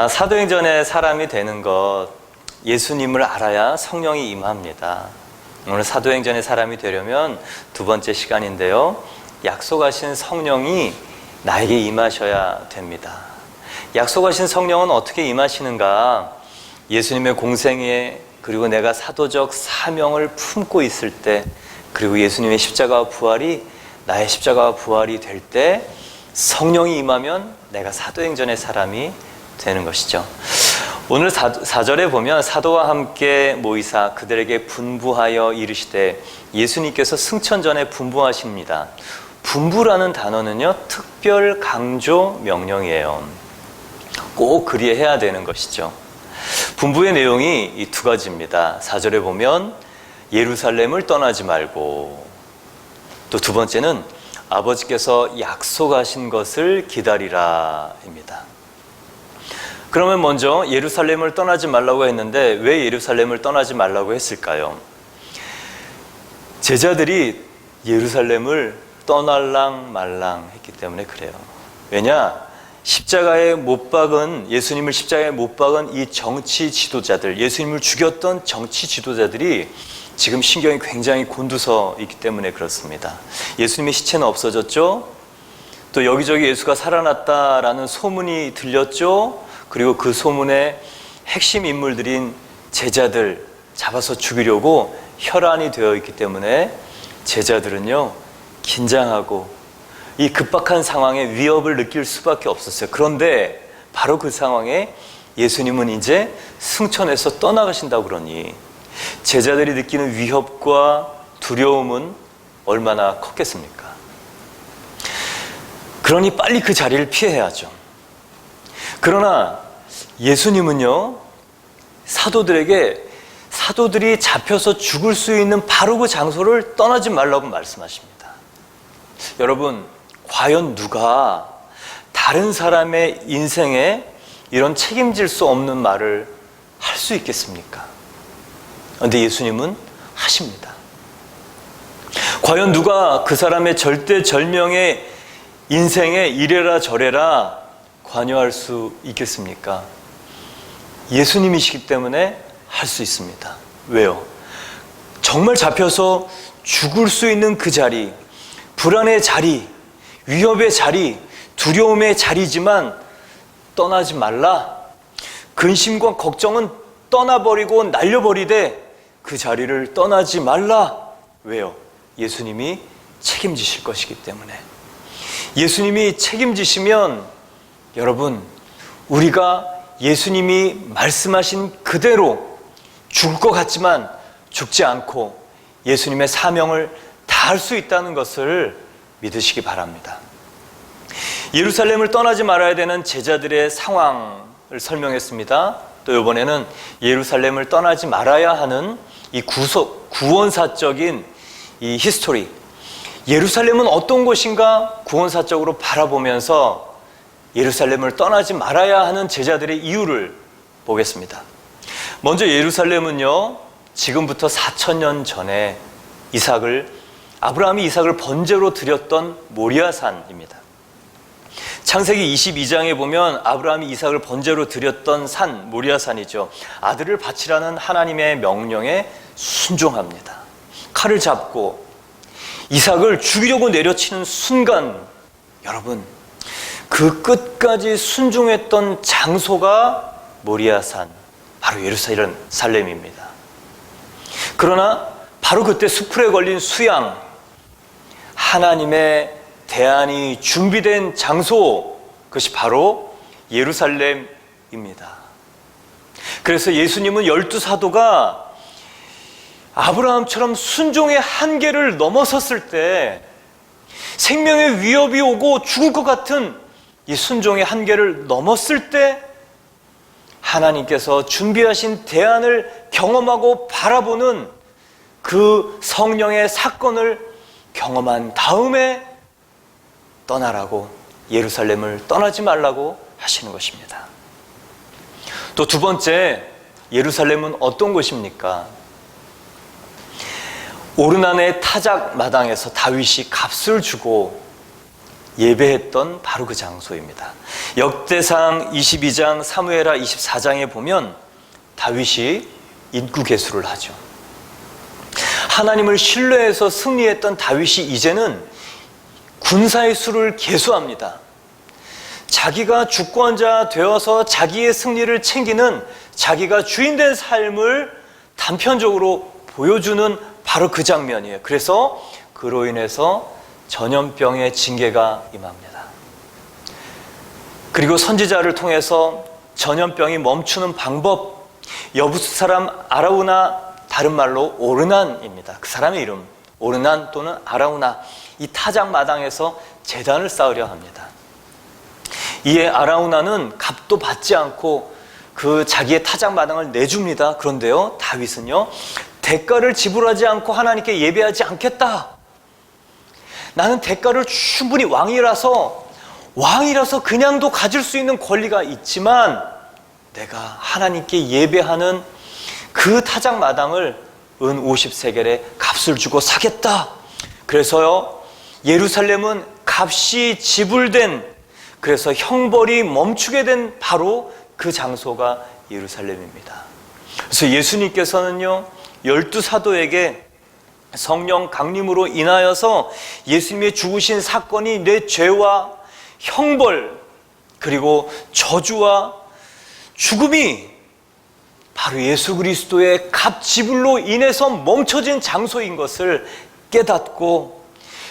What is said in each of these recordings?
사도행전의 사람이 되는 것, 예수님을 알아야 성령이 임합니다. 오늘 사도행전의 사람이 되려면 두 번째 시간인데요, 약속하신 성령이 나에게 임하셔야 됩니다. 약속하신 성령은 어떻게 임하시는가? 예수님의 공생에, 그리고 내가 사도적 사명을 품고 있을 때, 그리고 예수님의 십자가와 부활이 나의 십자가와 부활이 될 때 성령이 임하면 내가 사도행전의 사람이 되는 것이죠. 오늘 4절에 보면 사도와 함께 모이사 그들에게 분부하여 이르시되, 예수님께서 승천전에 분부하십니다. 분부라는 단어는요, 특별 강조 명령이에요. 꼭 그리해야 되는 것이죠. 분부의 내용이 이 두 가지입니다. 4절에 보면 예루살렘을 떠나지 말고, 또 두 번째는 아버지께서 약속하신 것을 기다리라 입니다. 그러면 먼저 예루살렘을 떠나지 말라고 했는데 왜 예루살렘을 떠나지 말라고 했을까요? 제자들이 예루살렘을 떠날랑 말랑 했기 때문에 그래요. 왜냐? 십자가에 못 박은, 예수님을 십자가에 못 박은 이 정치 지도자들, 예수님을 죽였던 정치 지도자들이 지금 신경이 굉장히 곤두서 있기 때문에 그렇습니다. 예수님의 시체는 없어졌죠. 또 여기저기 예수가 살아났다라는 소문이 들렸죠. 그리고 그 소문의 핵심 인물들인 제자들 잡아서 죽이려고 혈안이 되어 있기 때문에 제자들은요, 긴장하고 이 급박한 상황에 위협을 느낄 수밖에 없었어요. 그런데 바로 그 상황에 예수님은 이제 승천해서 떠나가신다고 그러니 제자들이 느끼는 위협과 두려움은 얼마나 컸겠습니까? 그러니 빨리 그 자리를 피해야죠. 그러나 예수님은요, 사도들이 잡혀서 죽을 수 있는 바로 그 장소를 떠나지 말라고 말씀하십니다. 여러분, 과연 누가 다른 사람의 인생에 이런 책임질 수 없는 말을 할 수 있겠습니까? 그런데 예수님은 하십니다. 과연 누가 그 사람의 절대절명의 인생에 이래라 저래라 관여할 수 있겠습니까? 예수님이시기 때문에 할 수 있습니다. 왜요? 정말 잡혀서 죽을 수 있는 그 자리, 불안의 자리, 위협의 자리, 두려움의 자리지만 떠나지 말라. 근심과 걱정은 떠나버리고 날려버리되 그 자리를 떠나지 말라. 왜요? 예수님이 책임지실 것이기 때문에. 예수님이 책임지시면 여러분, 우리가 예수님이 말씀하신 그대로 죽을 것 같지만 죽지 않고 예수님의 사명을 다할 수 있다는 것을 믿으시기 바랍니다. 예루살렘을 떠나지 말아야 되는 제자들의 상황을 설명했습니다. 또 이번에는 예루살렘을 떠나지 말아야 하는 이 구원사적인 이 히스토리, 예루살렘은 어떤 곳인가 구원사적으로 바라보면서 예루살렘을 떠나지 말아야 하는 제자들의 이유를 보겠습니다. 먼저 예루살렘은요, 지금부터 4,000년 전에 아브라함이 이삭을 번제로 드렸던 모리아산입니다. 창세기 22장에 보면 아브라함이 이삭을 번제로 드렸던 산, 모리아산이죠. 아들을 바치라는 하나님의 명령에 순종합니다. 칼을 잡고 이삭을 죽이려고 내려치는 순간, 여러분, 그 끝까지 순종했던 장소가 모리아산, 바로 예루살렘입니다. 그러나 바로 그때 수풀에 걸린 수양, 하나님의 대안이 준비된 장소, 그것이 바로 예루살렘입니다. 그래서 예수님은 12사도가 아브라함처럼 순종의 한계를 넘어섰을 때, 생명의 위협이 오고 죽을 것 같은 이 순종의 한계를 넘었을 때 하나님께서 준비하신 대안을 경험하고 바라보는 그 성령의 사건을 경험한 다음에 떠나라고, 예루살렘을 떠나지 말라고 하시는 것입니다. 또 두 번째, 예루살렘은 어떤 곳입니까? 오르난의 타작 마당에서 다윗이 값을 주고 예배했던 바로 그 장소입니다. 역대상 22장, 사무엘하 24장에 보면 다윗이 인구개수를 하죠. 하나님을 신뢰해서 승리했던 다윗이 이제는 군사의 수를 계수합니다. 자기가 주권자 되어서 자기의 승리를 챙기는, 자기가 주인된 삶을 단편적으로 보여주는 바로 그 장면이에요. 그래서 그로 인해서 전염병의 징계가 임합니다. 그리고 선지자를 통해서 전염병이 멈추는 방법, 여부스 사람 아라우나, 다른 말로 오르난입니다. 그 사람의 이름 오르난 또는 아라우나, 이 타작 마당에서 제단을 쌓으려 합니다. 이에 아라우나는 값도 받지 않고 그 자기의 타작 마당을 내줍니다. 그런데요, 다윗은요, 대가를 지불하지 않고 하나님께 예배하지 않겠다. 나는 대가를 충분히 왕이라서 그냥도 가질 수 있는 권리가 있지만 내가 하나님께 예배하는 그 타작 마당을 은 50세겔의 값을 주고 사겠다. 그래서요, 예루살렘은 값이 지불된, 그래서 형벌이 멈추게 된 바로 그 장소가 예루살렘입니다. 그래서 예수님께서는요, 12사도에게 성령 강림으로 인하여서 예수님의 죽으신 사건이 내 죄와 형벌, 그리고 저주와 죽음이 바로 예수 그리스도의 값 지불로 인해서 멈춰진 장소인 것을 깨닫고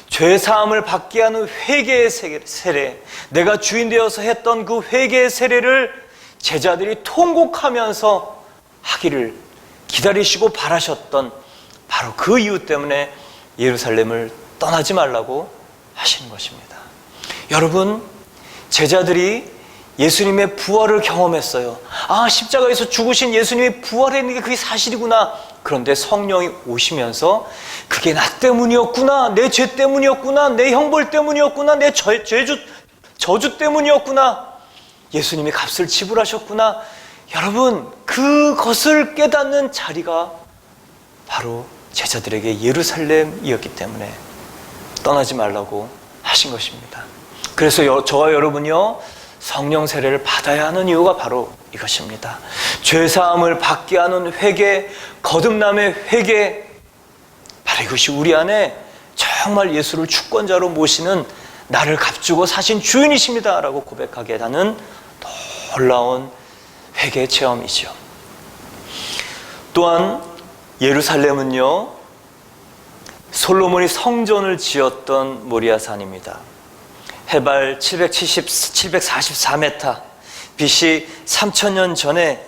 죄 사함을 받게 하는 회개의 세례, 내가 주인 되어서 했던 그 회개의 세례를 제자들이 통곡하면서 하기를 기다리시고 바라셨던 바로 그 이유 때문에 예루살렘을 떠나지 말라고 하시는 것입니다. 여러분, 제자들이 예수님의 부활을 경험했어요. 아, 십자가에서 죽으신 예수님이 부활했는 게 그게 사실이구나. 그런데 성령이 오시면서 그게 나 때문이었구나, 내 죄 때문이었구나, 내 형벌 때문이었구나, 내 저주 때문이었구나, 예수님이 값을 지불하셨구나. 여러분, 그것을 깨닫는 자리가 바로 제자들에게 예루살렘이었기 때문에 떠나지 말라고 하신 것입니다. 그래서 저와 여러분이요, 성령 세례를 받아야 하는 이유가 바로 이것입니다. 죄사함을 받게 하는 회개, 거듭남의 회개, 바로 이것이 우리 안에 정말 예수를 주권자로 모시는, 나를 값주고 사신 주인이십니다 라고 고백하게 하는 놀라운 회개 체험이죠. 또한 예루살렘은요, 솔로몬이 성전을 지었던 모리아산입니다. 해발 744m, BC 3000년 전에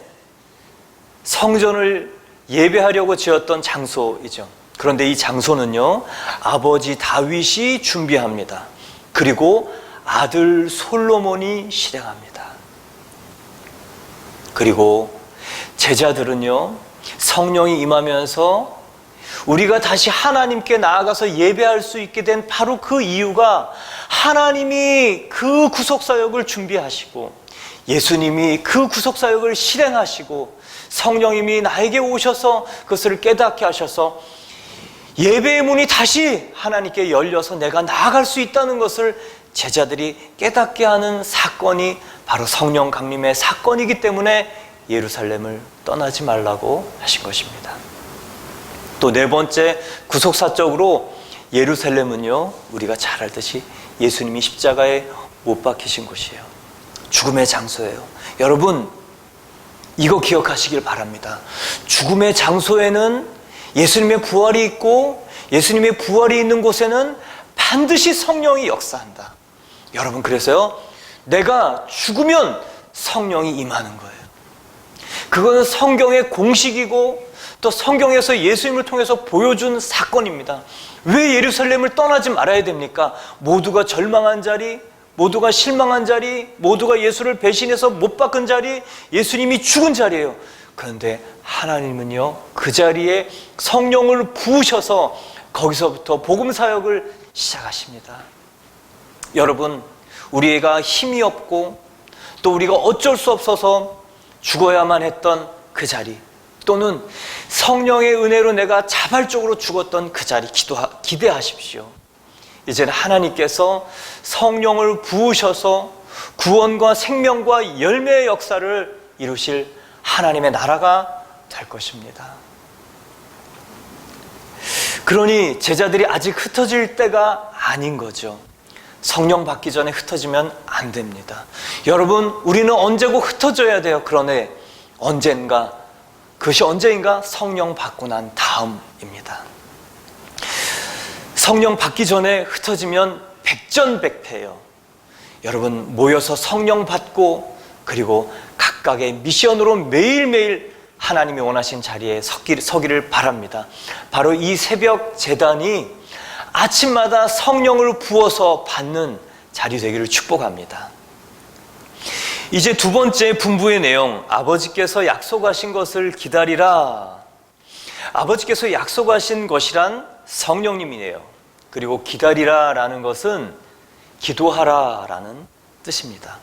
성전을 예배하려고 지었던 장소이죠. 그런데 이 장소는요, 아버지 다윗이 준비합니다. 그리고 아들 솔로몬이 실행합니다. 그리고 제자들은요, 성령이 임하면서 우리가 다시 하나님께 나아가서 예배할 수 있게 된 바로 그 이유가 하나님이 그 구속사역을 준비하시고 예수님이 그 구속사역을 실행하시고 성령님이 나에게 오셔서 그것을 깨닫게 하셔서 예배의 문이 다시 하나님께 열려서 내가 나아갈 수 있다는 것을 제자들이 깨닫게 하는 사건이 바로 성령 강림의 사건이기 때문에 예루살렘을 떠나지 말라고 하신 것입니다. 또 네 번째, 구속사적으로 예루살렘은요, 우리가 잘 알듯이 예수님이 십자가에 못 박히신 곳이에요. 죽음의 장소예요. 여러분, 이거 기억하시길 바랍니다. 죽음의 장소에는 예수님의 부활이 있고 예수님의 부활이 있는 곳에는 반드시 성령이 역사한다. 여러분, 그래서요, 내가 죽으면 성령이 임하는 거예요. 그거는 성경의 공식이고 또 성경에서 예수님을 통해서 보여준 사건입니다. 왜 예루살렘을 떠나지 말아야 됩니까? 모두가 절망한 자리, 모두가 실망한 자리, 모두가 예수를 배신해서 못 박은 자리, 예수님이 죽은 자리예요. 그런데 하나님은요, 그 자리에 성령을 부으셔서 거기서부터 복음 사역을 시작하십니다. 여러분, 우리가 힘이 없고 또 우리가 어쩔 수 없어서 죽어야만 했던 그 자리, 또는 성령의 은혜로 내가 자발적으로 죽었던 그 자리 기대하십시오. 이제는 하나님께서 성령을 부으셔서 구원과 생명과 열매의 역사를 이루실 하나님의 나라가 될 것입니다. 그러니 제자들이 아직 흩어질 때가 아닌 거죠. 성령 받기 전에 흩어지면 안 됩니다. 여러분, 우리는 언제고 흩어져야 돼요. 그러네 언젠가, 그것이 언제인가? 성령 받고 난 다음입니다. 성령 받기 전에 흩어지면 백전백패예요. 여러분, 모여서 성령 받고 그리고 각각의 미션으로 매일매일 하나님이 원하신 자리에 서기를 바랍니다. 바로 이 새벽 제단이 아침마다 성령을 부어서 받는 자리 되기를 축복합니다. 이제 두 번째 분부의 내용, 아버지께서 약속하신 것을 기다리라. 아버지께서 약속하신 것이란 성령님이에요. 그리고 기다리라라는 것은 기도하라라는 뜻입니다.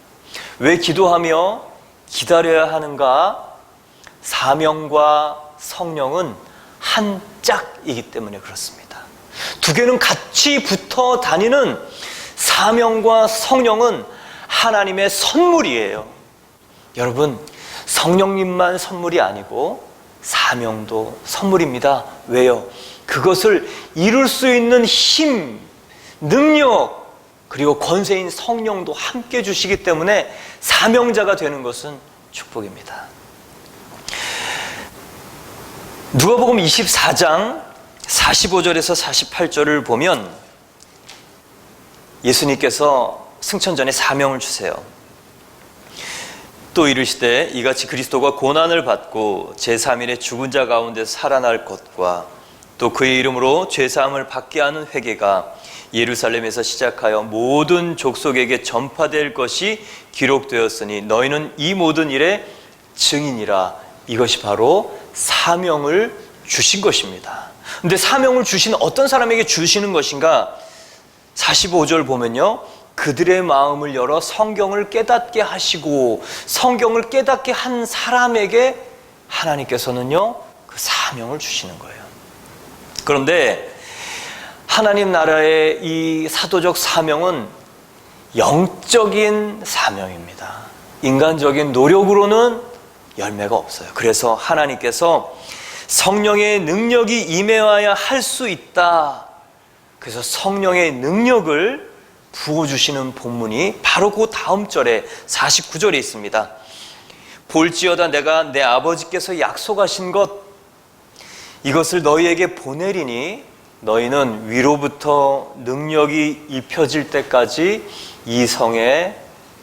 왜 기도하며 기다려야 하는가? 사명과 성령은 한 짝이기 때문에 그렇습니다. 두 개는 같이 붙어 다니는 사명과 성령은 하나님의 선물이에요. 여러분, 성령님만 선물이 아니고 사명도 선물입니다. 왜요? 그것을 이룰 수 있는 힘, 능력, 그리고 권세인 성령도 함께 주시기 때문에 사명자가 되는 것은 축복입니다. 누가복음 24장 45절에서 48절을 보면 예수님께서 승천 전에 사명을 주세요. 또 이르시되 이같이 그리스도가 고난을 받고 제3일에 죽은 자 가운데서 살아날 것과 또 그의 이름으로 죄사함을 받게 하는 회개가 예루살렘에서 시작하여 모든 족속에게 전파될 것이 기록되었으니 너희는 이 모든 일의 증인이라. 이것이 바로 사명을 주신 것입니다. 근데 사명을 주신 어떤 사람에게 주시는 것인가? 45절 보면요, 그들의 마음을 열어 성경을 깨닫게 하시고, 성경을 깨닫게 한 사람에게 하나님께서는요 그 사명을 주시는 거예요. 그런데 하나님 나라의 이 사도적 사명은 영적인 사명입니다. 인간적인 노력으로는 열매가 없어요. 그래서 하나님께서 성령의 능력이 임해와야 할 수 있다. 그래서 성령의 능력을 부어주시는 본문이 바로 그 다음 절에 49절에 있습니다. 볼지어다 내가 내 아버지께서 약속하신 것 이것을 너희에게 보내리니 너희는 위로부터 능력이 입혀질 때까지 이 성에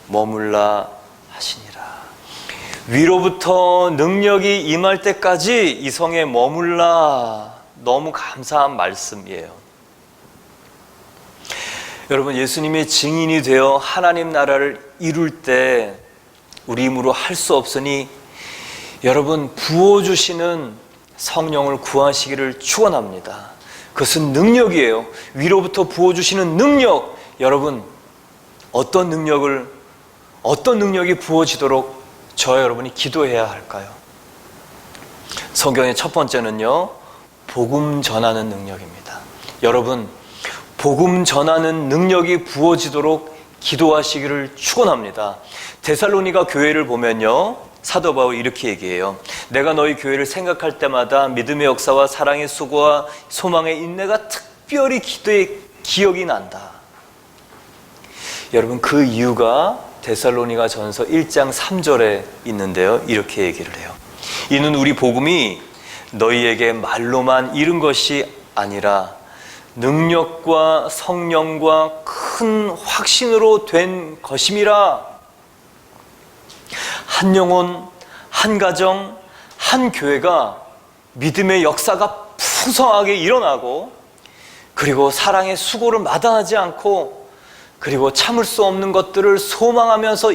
머물라 하시니라. 위로부터 능력이 임할 때까지 이 성에 머물라. 너무 감사한 말씀이에요. 여러분, 예수님의 증인이 되어 하나님 나라를 이룰 때 우리 힘으로 할 수 없으니 여러분 부어주시는 성령을 구하시기를 축원합니다. 그것은 능력이에요. 위로부터 부어주시는 능력. 여러분, 어떤 능력이 부어지도록 저와 여러분이 기도해야 할까요? 성경의 첫 번째는요, 복음 전하는 능력입니다. 여러분, 복음 전하는 능력이 부어지도록 기도하시기를 축원합니다. 데살로니가 교회를 보면요, 사도 바울이 이렇게 얘기해요. 내가 너희 교회를 생각할 때마다 믿음의 역사와 사랑의 수고와 소망의 인내가 특별히 기억이 난다. 여러분, 그 이유가 데살로니가 전서 1장 3절에 있는데요, 이렇게 얘기를 해요. 이는 우리 복음이 너희에게 말로만 이른 것이 아니라 능력과 성령과 큰 확신으로 된 것임이라. 한 영혼, 한 가정, 한 교회가 믿음의 역사가 풍성하게 일어나고, 그리고 사랑의 수고를 마다하지 않고, 그리고 참을 수 없는 것들을 소망하면서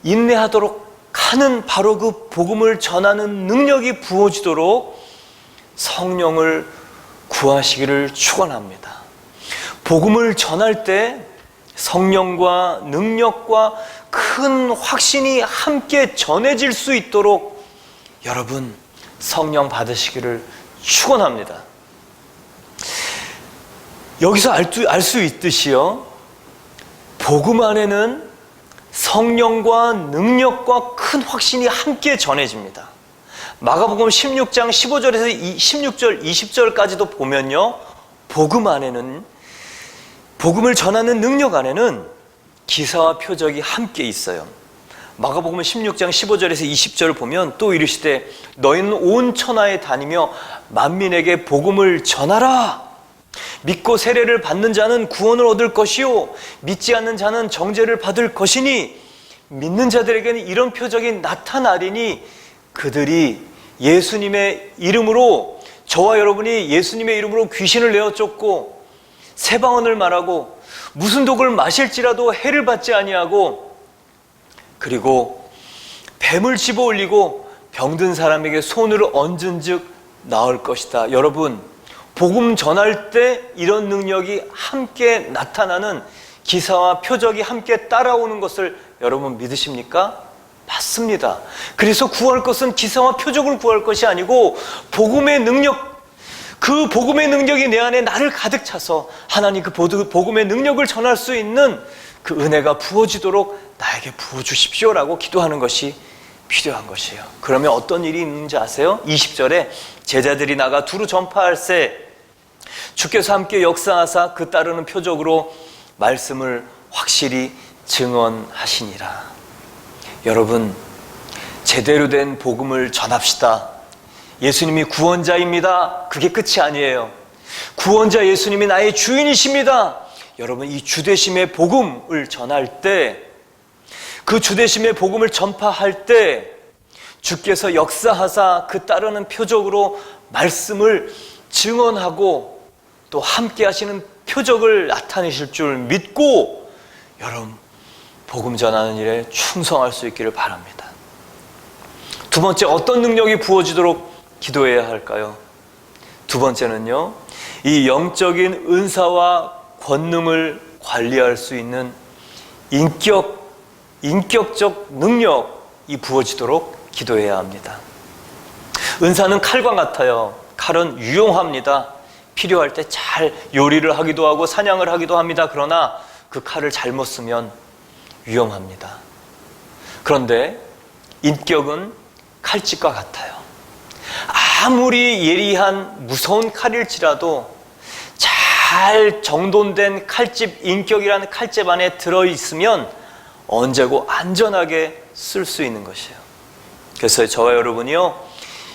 인내하도록 하는 바로 그 복음을 전하는 능력이 부어지도록 성령을 구하시기를 축원합니다. 복음을 전할 때 성령과 능력과 큰 확신이 함께 전해질 수 있도록 여러분 성령 받으시기를 축원합니다. 여기서 알 수 있듯이요, 복음 안에는 성령과 능력과 큰 확신이 함께 전해집니다. 마가복음 16장 15절에서 16절, 20절까지도 보면요, 복음 안에는, 복음을 전하는 능력 안에는 기사와 표적이 함께 있어요. 마가복음 16장 15절에서 20절을 보면 또 이르시되 너희는 온 천하에 다니며 만민에게 복음을 전하라. 믿고 세례를 받는 자는 구원을 얻을 것이요 믿지 않는 자는 정죄를 받을 것이니 믿는 자들에게는 이런 표적이 나타나리니 그들이 예수님의 이름으로, 저와 여러분이 예수님의 이름으로 귀신을 내어 쫓고 새 방언을 말하고 무슨 독을 마실지라도 해를 받지 아니하고 그리고 뱀을 집어 올리고 병든 사람에게 손을 얹은 즉 나을 것이다. 여러분, 복음 전할 때 이런 능력이 함께 나타나는, 기사와 표적이 함께 따라오는 것을 여러분 믿으십니까? 맞습니다. 그래서 구할 것은 기사와 표적을 구할 것이 아니고 복음의 능력, 그 복음의 능력이 내 안에 나를 가득 차서 하나님 그 복음의 능력을 전할 수 있는 그 은혜가 부어지도록 나에게 부어주십시오라고 기도하는 것이 필요한 것이에요. 그러면 어떤 일이 있는지 아세요? 20절에 제자들이 나가 두루 전파할세 주께서 함께 역사하사 그 따르는 표적으로 말씀을 확실히 증언하시니라. 여러분, 제대로 된 복음을 전합시다. 예수님이 구원자입니다. 그게 끝이 아니에요. 구원자 예수님이 나의 주인이십니다. 여러분, 이 주되심의 복음을 전할 때, 그 주되심의 복음을 전파할 때 주께서 역사하사 그 따르는 표적으로 말씀을 증언하고 또 함께 하시는 표적을 나타내실 줄 믿고 여러분, 복음 전하는 일에 충성할 수 있기를 바랍니다. 두 번째, 어떤 능력이 부어지도록 기도해야 할까요? 두 번째는요, 이 영적인 은사와 권능을 관리할 수 있는 인격적 능력이 부어지도록 기도해야 합니다. 은사는 칼과 같아요. 칼은 유용합니다. 필요할 때 잘 요리를 하기도 하고 사냥을 하기도 합니다. 그러나 그 칼을 잘못 쓰면 위험합니다. 그런데 인격은 칼집과 같아요. 아무리 예리한 무서운 칼일지라도 잘 정돈된 칼집, 인격이라는 칼집 안에 들어있으면 언제고 안전하게 쓸 수 있는 것이에요. 그래서 저와 여러분이요,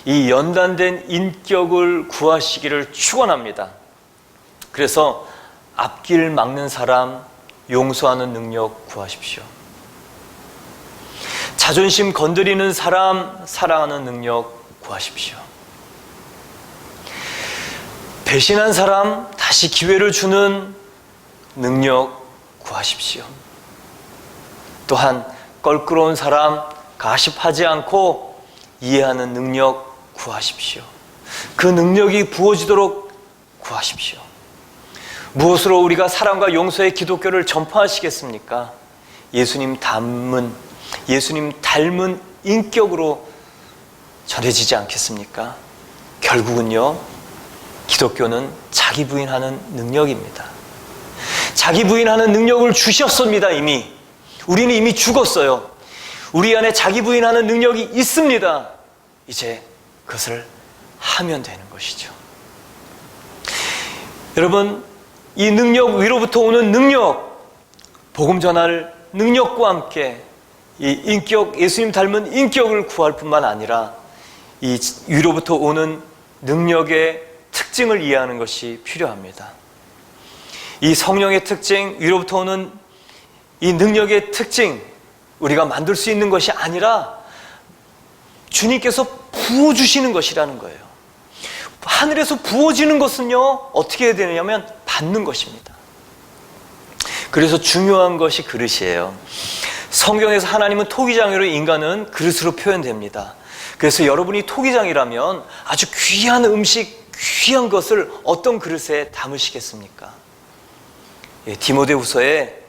이 연단된 인격을 구하시기를 축원합니다. 그래서 앞길 막는 사람 용서하는 능력 구하십시오. 자존심 건드리는 사람 사랑하는 능력 구하십시오. 배신한 사람 다시 기회를 주는 능력 구하십시오. 또한 껄끄러운 사람 가십하지 않고 이해하는 능력 구하십시오. 그 능력이 부어지도록 구하십시오. 무엇으로 우리가 사랑과 용서의 기독교를 전파하시겠습니까? 예수님 닮은 인격으로 전해지지 않겠습니까? 결국은요, 기독교는 자기 부인하는 능력입니다. 자기 부인하는 능력을 주셨습니다. 우리는 이미 죽었어요. 우리 안에 자기 부인하는 능력이 있습니다. 이제 그것을 하면 되는 것이죠. 여러분, 이 능력, 위로부터 오는 능력, 복음 전할 능력과 함께 이 인격, 예수님 닮은 인격을 구할 뿐만 아니라 이 위로부터 오는 능력의 특징을 이해하는 것이 필요합니다. 이 성령의 특징, 위로부터 오는 이 능력의 특징, 우리가 만들 수 있는 것이 아니라 주님께서 부어주시는 것이라는 거예요. 하늘에서 부어지는 것은요, 어떻게 해야 되느냐면 받는 것입니다. 그래서 중요한 것이 그릇이에요. 성경에서 하나님은 토기장으로 인간은 그릇으로 표현됩니다. 그래서 여러분이 토기장이라면 아주 귀한 음식, 귀한 것을 어떤 그릇에 담으시겠습니까? 디모데후서에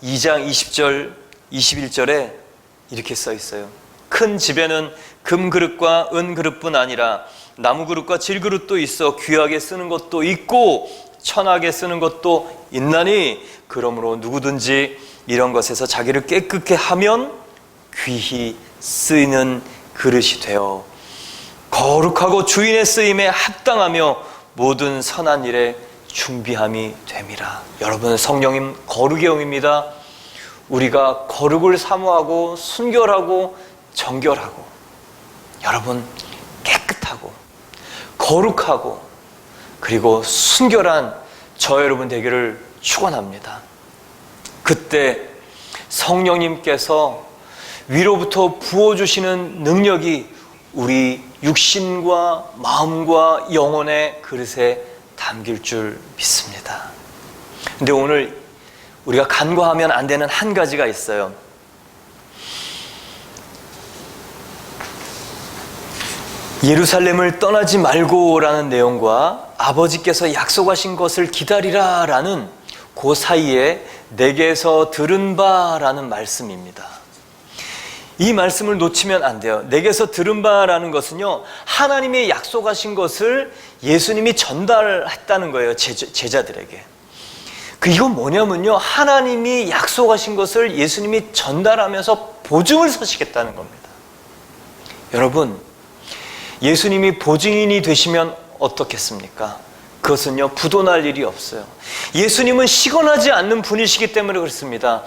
2장 20절, 21절에 이렇게 써 있어요. 큰 집에는 금그릇과 은그릇뿐 아니라 나무그릇과 질그릇도 있어 귀하게 쓰는 것도 있고 천하게 쓰는 것도 있나니 그러므로 누구든지 이런 것에서 자기를 깨끗게 하면 귀히 쓰이는 그릇이 되어 거룩하고 주인의 쓰임에 합당하며 모든 선한 일에 준비함이 됨이라. 여러분, 성령님 거룩의 영입니다. 우리가 거룩을 사모하고 순결하고 정결하고, 여러분, 깨끗하고 거룩하고 그리고 순결한 저 여러분 되기를 축원합니다. 그때 성령님께서 위로부터 부어주시는 능력이 우리 육신과 마음과 영혼의 그릇에 담길 줄 믿습니다. 근데 오늘 우리가 간과하면 안 되는 한 가지가 있어요. 예루살렘을 떠나지 말고라는 내용과 아버지께서 약속하신 것을 기다리라 라는 그 사이에 내게서 들은 바라는 말씀입니다. 이 말씀을 놓치면 안 돼요. 내게서 들은 바라는 것은요, 하나님의 약속하신 것을 예수님이 전달했다는 거예요. 제자들에게. 이건 뭐냐면요, 하나님이 약속하신 것을 예수님이 전달하면서 보증을 서시겠다는 겁니다. 여러분, 예수님이 보증인이 되시면 어떻겠습니까? 그것은요, 부도날 일이 없어요. 예수님은 시건하지 않는 분이시기 때문에 그렇습니다.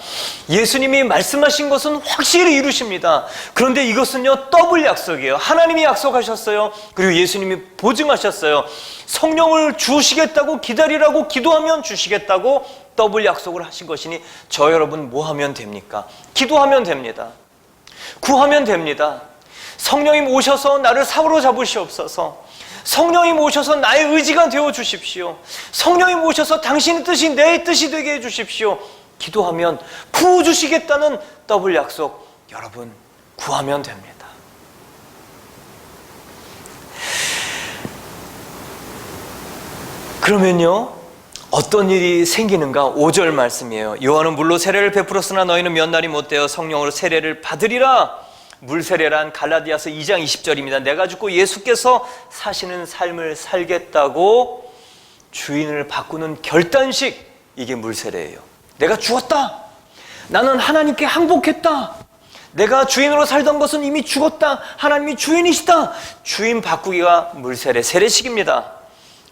예수님이 말씀하신 것은 확실히 이루십니다. 그런데 이것은요, 더블 약속이에요. 하나님이 약속하셨어요. 그리고 예수님이 보증하셨어요. 성령을 주시겠다고 기다리라고 기도하면 주시겠다고 더블 약속을 하신 것이니 저 여러분 뭐 하면 됩니까? 기도하면 됩니다. 구하면 됩니다. 성령님 오셔서 나를 사로잡으시옵소서. 성령님 오셔서 나의 의지가 되어 주십시오. 성령님 오셔서 당신의 뜻이 내 뜻이 되게 해 주십시오. 기도하면 부어주시겠다는 더블 약속, 여러분 구하면 됩니다. 그러면요, 어떤 일이 생기는가? 5절 말씀이에요. 요한은 물로 세례를 베풀었으나 너희는 몇 날이 못되어 성령으로 세례를 받으리라. 물세례란 갈라디아서 2장 20절입니다. 내가 죽고 예수께서 사시는 삶을 살겠다고 주인을 바꾸는 결단식, 이게 물세례예요. 내가 죽었다. 나는 하나님께 항복했다. 내가 주인으로 살던 것은 이미 죽었다. 하나님이 주인이시다. 주인 바꾸기가 물세례, 세례식입니다.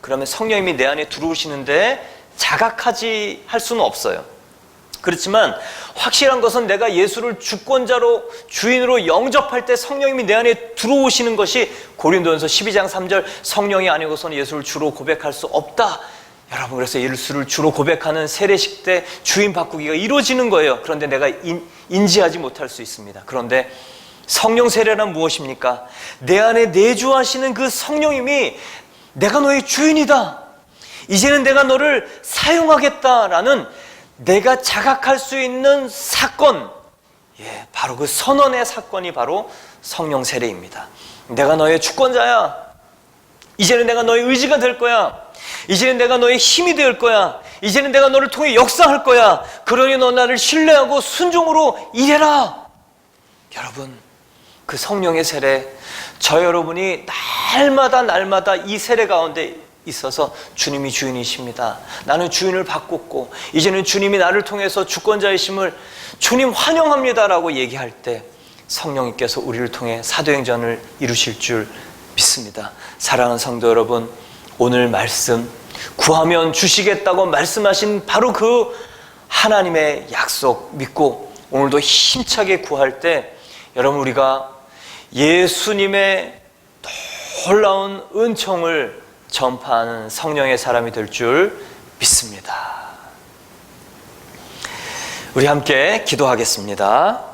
그러면 성령님이 내 안에 들어오시는데 자각하지 할 수는 없어요. 그렇지만 확실한 것은 내가 예수를 주권자로 주인으로 영접할 때 성령님이 내 안에 들어오시는 것이 고린도전서 12장 3절 성령이 아니고서는 예수를 주로 고백할 수 없다. 여러분, 그래서 예수를 주로 고백하는 세례식 때 주인 바꾸기가 이루어지는 거예요. 그런데 내가 인지하지 못할 수 있습니다. 그런데 성령 세례란 무엇입니까? 내 안에 내주하시는 그 성령님이 내가 너의 주인이다. 이제는 내가 너를 사용하겠다라는 내가 자각할 수 있는 사건, 바로 그 선언의 사건이 바로 성령 세례입니다. 내가 너의 주권자야. 이제는 내가 너의 의지가 될 거야. 이제는 내가 너의 힘이 될 거야. 이제는 내가 너를 통해 역사할 거야. 그러니 너 나를 신뢰하고 순종으로 일해라. 여러분, 그 성령의 세례, 저 여러분이 날마다 이 세례 가운데 있어서 주님이 주인이십니다. 나는 주인을 바꿨고 이제는 주님이 나를 통해서 주권자이심을 주님 환영합니다라고 얘기할 때 성령님께서 우리를 통해 사도행전을 이루실 줄 믿습니다. 사랑하는 성도 여러분, 오늘 말씀, 구하면 주시겠다고 말씀하신 바로 그 하나님의 약속 믿고 오늘도 힘차게 구할 때 여러분, 우리가 예수님의 놀라운 은총을 전파하는 성령의 사람이 될 줄 믿습니다. 우리 함께 기도하겠습니다.